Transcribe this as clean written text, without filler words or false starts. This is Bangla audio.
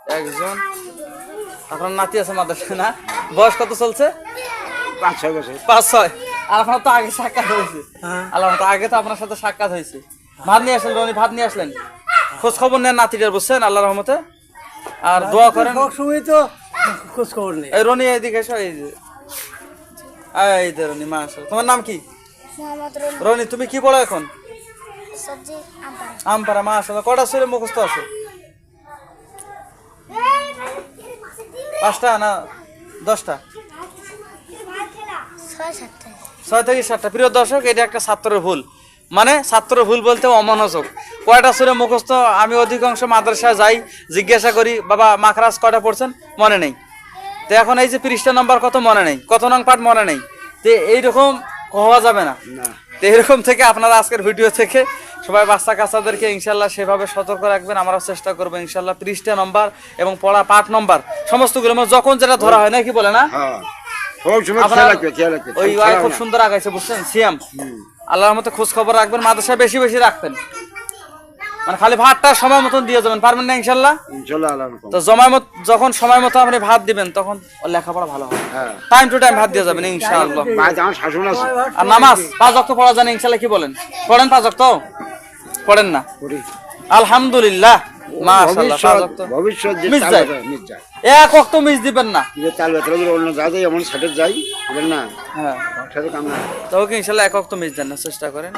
একজন। আপনার নাতি আছে মাদ্রাসায় না? বয়স কত চলছে? 5-6 বছর। 5-6। আর আপনার তো আগে সাক্ষাৎ হয়েছে। আল্লাহ তো আগে তো আপনার সাথে সাক্ষাৎ হয়েছে। ভাত নিয়ে আসলেন রনি, ভাত নিয়ে আসলেন। খোঁজ খবর নেন নাতিটার, বুঝছেন, আল্লাহর রহমতে। আর দোয়া করেন। সব সময় তো খোঁজ খবর নেই। এই রনি এদিকে এসো, এই যে এই যে রনি, মাশাআল্লাহ। তোমার নাম কি? মোহাম্মদ রনি। রনি, তুমি কি পড়ো এখন? সবজি আমপাড়া। আমপাড়া, মাশাআল্লাহ। কটা সূরা মুখস্থ আছে? 5টা না 10টা? 6-7টা। 6 থেকে 7টা। প্রিয় দর্শক, এটা একটা ছাত্রের ভুল। মানে ছাত্রের ভুল বলতে অমনোযোগ। কয়টা সূরা মুখস্থ? আমি অধিকাংশ মাদ্রাসায় যাই, জিজ্ঞাসা করি, বাবা মাখরাজ কয়টা পড়ছেন? মনে নেই। তো এখন এই যে পৃষ্ঠা নাম্বার কত মনে নেই, কত নং পাঠ মনে নেই। তো এইরকম হওয়া যাবে না। তো এরকম থেকে আপনারা আজকের ভিডিও থেকে সবাই বাচ্চা কাচ্চাদেরকে ইনশাল্লাহ সেভাবে সতর্ক রাখবেন। আমরা চেষ্টা করবো ইনশাল্লাহ পৃষ্ঠা নম্বর এবং পড়া পাঠ নম্বর সমস্তগুলো যখন যেটা ধরা হয় না, কি বলে না, ওই খুব সুন্দর আগাইছে, বুঝছেন, সিয়াম। আল্লাহর মতো খোঁজ খবর রাখবেন, মাদ্রাসায় বেশি বেশি রাখবেন। মানে খালি ভাতটা সময় মতন দিয়ে যাবেন, পারবেন না ইনশাল্লাহ? তো যখন সময় মতো আপনি ভাত দিবেন, তখন ওর লেখাপড়া ভালো হবে। টাইম টু টাইম ভাত দিয়ে যাবেন ইনশাআল্লাহ। আর নামাজ 5 ওয়াক্ত পড়া জানেন ইনশাআল্লাহ? কি বলেন, পড়েন 5 ওয়াক্ত? পড়েন না? আলহামদুলিল্লাহ, মাশাআল্লাহ। 5 ওয়াক্ত ভবিষ্যৎ যে মিস যায়, এক ওয়াক্ত মিস দিবেন না। তাল বেতরা অন্য জায়গায় এমন সাথে যাই, না হ্যাঁ, সাথে কাম না। তো ইনশাআল্লাহ এক ওয়াক্ত মিস দেন না, চেষ্টা করেন।